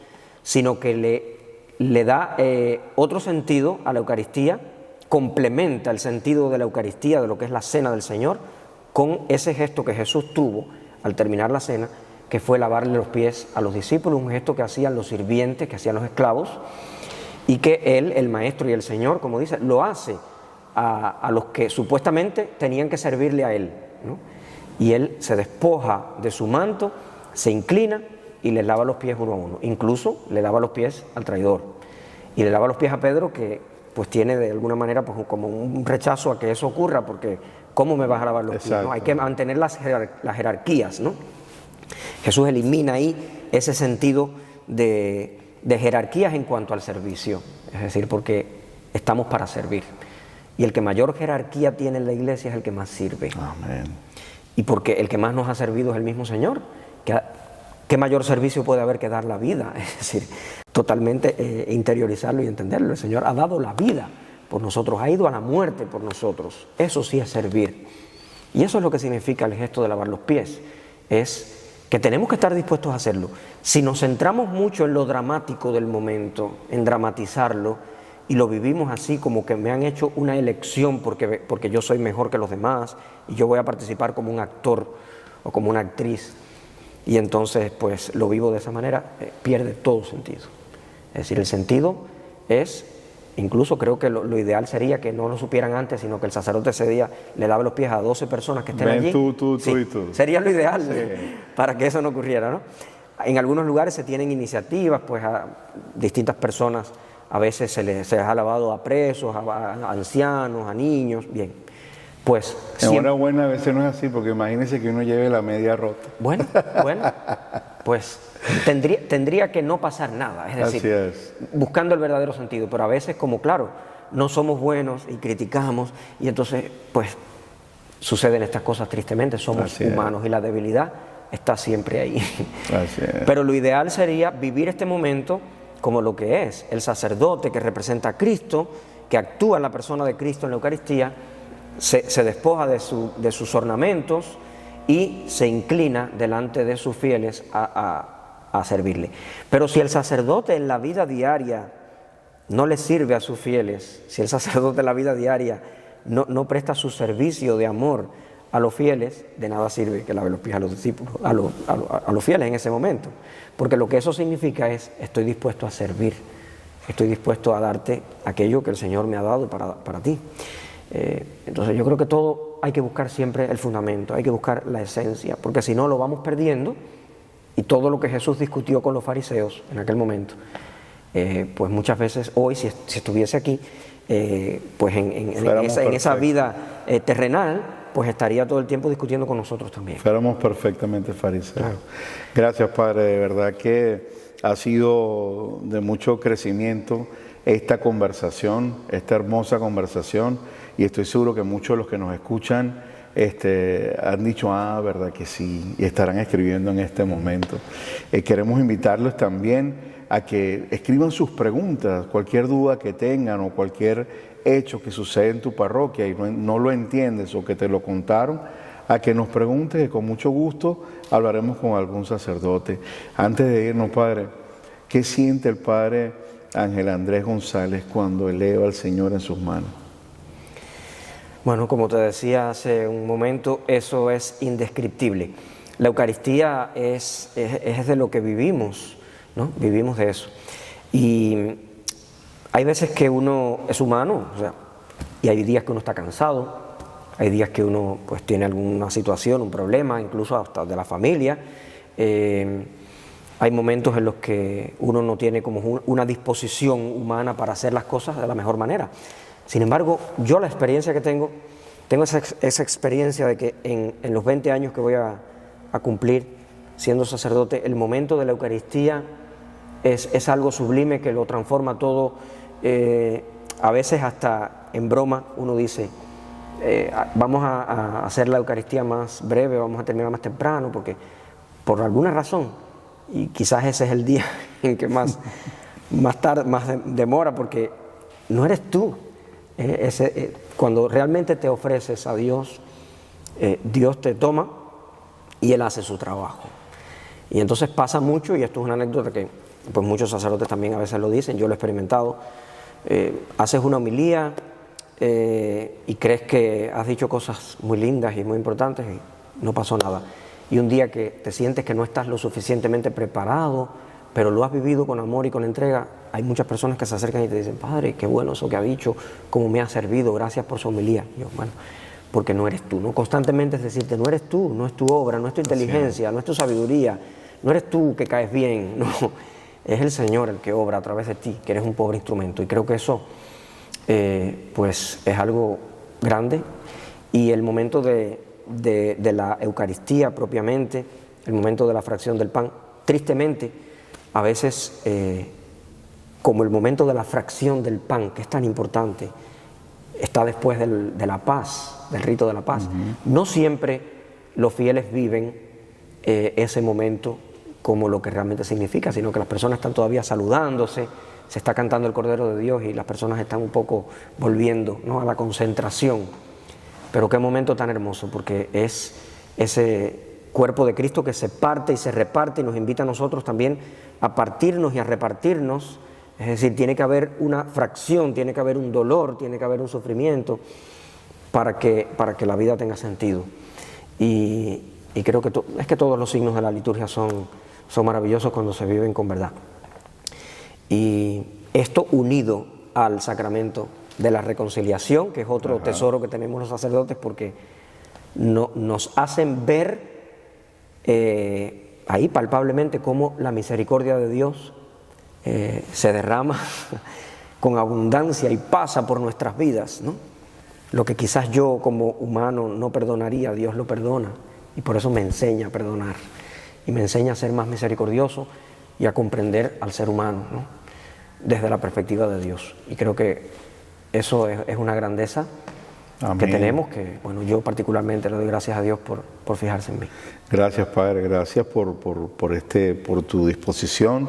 sino que le da otro sentido a la Eucaristía, complementa el sentido de la Eucaristía, de lo que es la cena del Señor, con ese gesto que Jesús tuvo al terminar la cena, que fue lavarle los pies a los discípulos, un gesto que hacían los sirvientes, que hacían los esclavos, y que Él, el Maestro y el Señor, como dice, lo hace a los que supuestamente tenían que servirle a Él, ¿no? Y Él se despoja de su manto, se inclina y les lava los pies uno a uno. Incluso le lava los pies al traidor. Y le lava los pies a Pedro, que pues tiene de alguna manera pues como un rechazo a que eso ocurra, porque ¿cómo me vas a lavar los pies? ¿No? Hay que mantener las jerarquías, ¿no? Jesús elimina ahí ese sentido de jerarquías en cuanto al servicio, es decir, porque estamos para servir. Y el que mayor jerarquía tiene en la iglesia es el que más sirve. Amén. Y porque el que más nos ha servido es el mismo Señor. ¿Qué mayor servicio puede haber que dar la vida? Es decir, totalmente interiorizarlo y entenderlo. El Señor ha dado la vida por nosotros, ha ido a la muerte por nosotros. Eso sí es servir. Y eso es lo que significa el gesto de lavar los pies. Es que tenemos que estar dispuestos a hacerlo. Si nos centramos mucho en lo dramático del momento, en dramatizarlo, y lo vivimos así como que me han hecho una elección porque yo soy mejor que los demás y yo voy a participar como un actor o como una actriz, y entonces pues lo vivo de esa manera, pierde todo sentido. Es decir, el sentido es, incluso creo que lo ideal sería que no lo supieran antes, sino que el sacerdote ese día le lave los pies a 12 personas que estén allí. Tú sí, y tú. Sería lo ideal, sí, para que eso no ocurriera, ¿no? En algunos lugares se tienen iniciativas, pues a distintas personas, a veces se les ha lavado a presos, a ancianos, a niños, bien. Pues enhorabuena, a veces no es así, porque imagínense que uno lleve la media rota. Bueno, pues tendría que no pasar nada, es decir, buscando el verdadero sentido, pero a veces, como claro, no somos buenos y criticamos, y entonces pues suceden estas cosas tristemente, somos humanos y la debilidad está siempre ahí. Pero lo ideal sería vivir este momento como lo que es el sacerdote que representa a Cristo, que actúa en la persona de Cristo en la Eucaristía, se despoja de sus ornamentos y se inclina delante de sus fieles a servirle. Pero si el sacerdote en la vida diaria no le sirve a sus fieles, si el sacerdote en la vida diaria no presta su servicio de amor a los fieles, de nada sirve que lave los pies a los discípulos, a los fieles en ese momento. Porque lo que eso significa es, estoy dispuesto a servir, estoy dispuesto a darte aquello que el Señor me ha dado para ti. Entonces yo creo que todo hay que buscar siempre el fundamento, hay que buscar la esencia, porque si no lo vamos perdiendo, y todo lo que Jesús discutió con los fariseos en aquel momento, pues muchas veces hoy, si estuviese aquí, pues en esa vida terrenal, pues estaría todo el tiempo discutiendo con nosotros también. Fuéramos perfectamente fariseos. Claro. Gracias, Padre, de verdad que ha sido de mucho crecimiento esta conversación, esta hermosa conversación, y estoy seguro que muchos de los que nos escuchan han dicho, verdad que sí, y estarán escribiendo en este momento. Queremos invitarlos también a que escriban sus preguntas, cualquier duda que tengan o cualquier hecho que sucede en tu parroquia y no lo entiendes o que te lo contaron, a que nos preguntes, que con mucho gusto hablaremos con algún sacerdote. Antes de irnos, Padre, ¿qué siente el Padre Ángel Andrés González cuando eleva al Señor en sus manos? Bueno, como te decía hace un momento, eso es indescriptible. La Eucaristía es de lo que vivimos, ¿no? Vivimos de eso. Y hay veces que uno es humano, y hay días que uno está cansado, hay días que uno pues tiene alguna situación, un problema, incluso hasta de la familia. Hay momentos en los que uno no tiene como una disposición humana para hacer las cosas de la mejor manera. Sin embargo, yo la experiencia que tengo esa experiencia de que en los 20 años que voy a cumplir siendo sacerdote, el momento de la Eucaristía es algo sublime que lo transforma todo. A veces hasta en broma uno dice, vamos a hacer la Eucaristía más breve, vamos a terminar más temprano, porque por alguna razón, y quizás ese es el día en que más demora, porque no eres tú. Cuando realmente te ofreces a Dios, Dios te toma y Él hace su trabajo. Y entonces pasa mucho, y esto es una anécdota que pues muchos sacerdotes también a veces lo dicen, yo lo he experimentado. Haces una homilía y crees que has dicho cosas muy lindas y muy importantes y no pasó nada. Y un día que te sientes que no estás lo suficientemente preparado, pero lo has vivido con amor y con entrega, hay muchas personas que se acercan y te dicen, Padre, qué bueno eso que ha dicho, cómo me ha servido, gracias por su homilía. Y yo, bueno, porque no eres tú, ¿no? Constantemente es decirte, no eres tú, no es tu obra, no es tu inteligencia, no es tu sabiduría, no eres tú que caes bien, no, es el Señor el que obra a través de ti, que eres un pobre instrumento. Y creo que eso, pues, es algo grande. Y el momento de la Eucaristía propiamente, el momento de la fracción del pan, tristemente, a veces, como el momento de la fracción del pan, que es tan importante, está después de la paz, del rito de la paz. No siempre los fieles viven ese momento como lo que realmente significa, sino que las personas están todavía saludándose, se está cantando el Cordero de Dios y las personas están un poco volviendo, ¿no?, a la concentración. Pero qué momento tan hermoso, porque es ese cuerpo de Cristo que se parte y se reparte y nos invita a nosotros también a partirnos y a repartirnos. Es decir, tiene que haber una fracción, tiene que haber un dolor, tiene que haber un sufrimiento para que la vida tenga sentido. Y creo que es que todos los signos de la liturgia son maravillosos cuando se viven con verdad. Y esto unido al sacramento de la reconciliación, que es otro tesoro que tenemos los sacerdotes, porque nos hacen ver ahí palpablemente cómo la misericordia de Dios se derrama con abundancia y pasa por nuestras vidas, ¿no? Lo que quizás yo como humano no perdonaría, Dios lo perdona, y por eso me enseña a perdonar y me enseña a ser más misericordioso y a comprender al ser humano, ¿no?, desde la perspectiva de Dios. Y creo que eso es una grandeza que tenemos, que bueno, yo particularmente le doy gracias a Dios por fijarse en mí. Gracias, Padre, gracias por tu disposición,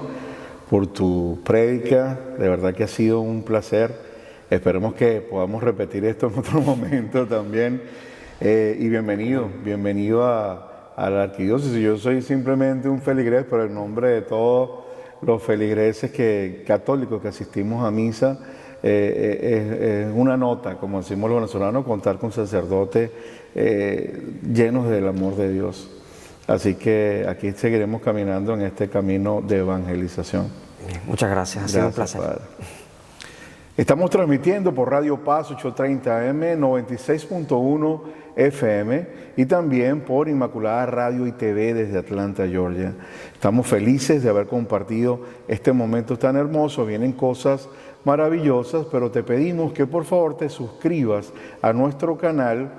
por tu prédica. De verdad que ha sido un placer. Esperemos que podamos repetir esto en otro momento también. Y bienvenido a la arquidiócesis. Yo soy simplemente un feligrés, pero en nombre de todos los feligreses católicos que asistimos a misa, es una nota, como decimos los venezolanos, contar con sacerdotes llenos del amor de Dios. Así que aquí seguiremos caminando en este camino de evangelización. Muchas gracias, ha sido un placer. Padre. Estamos transmitiendo por Radio Paz 830 AM, 96.1 FM y también por Inmaculada Radio y TV desde Atlanta, Georgia. Estamos felices de haber compartido este momento tan hermoso. Vienen cosas maravillosas, pero te pedimos que por favor te suscribas a nuestro canal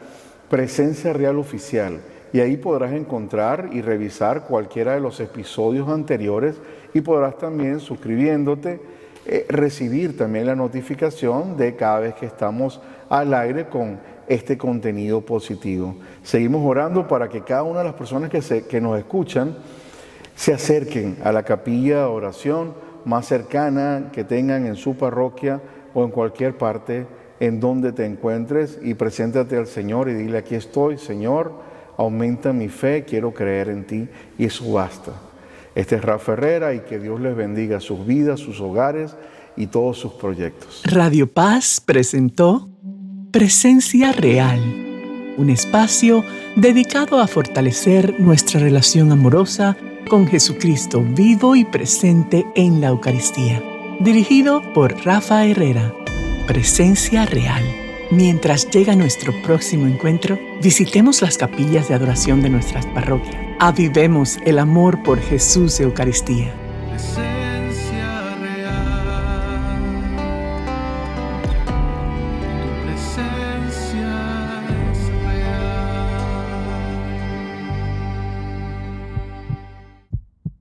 Presencia Real Oficial, y ahí podrás encontrar y revisar cualquiera de los episodios anteriores, y podrás también, suscribiéndote, recibir también la notificación de cada vez que estamos al aire con este contenido positivo. Seguimos orando para que cada una de las personas que nos escuchan se acerquen a la capilla de oración más cercana que tengan en su parroquia o en cualquier parte en donde te encuentres, y preséntate al Señor y dile: aquí estoy, Señor, aumenta mi fe, quiero creer en ti, y eso basta. Este es Rafa Herrera, y que Dios les bendiga sus vidas, sus hogares y todos sus proyectos. Radio Paz presentó Presencia Real, un espacio dedicado a fortalecer nuestra relación amorosa con Jesucristo vivo y presente en la Eucaristía. Dirigido por Rafa Herrera. Presencia Real, Mientras llega nuestro próximo encuentro, visitemos las capillas de adoración de nuestras parroquias. Avivemos el amor por Jesús Eucaristía. Presencia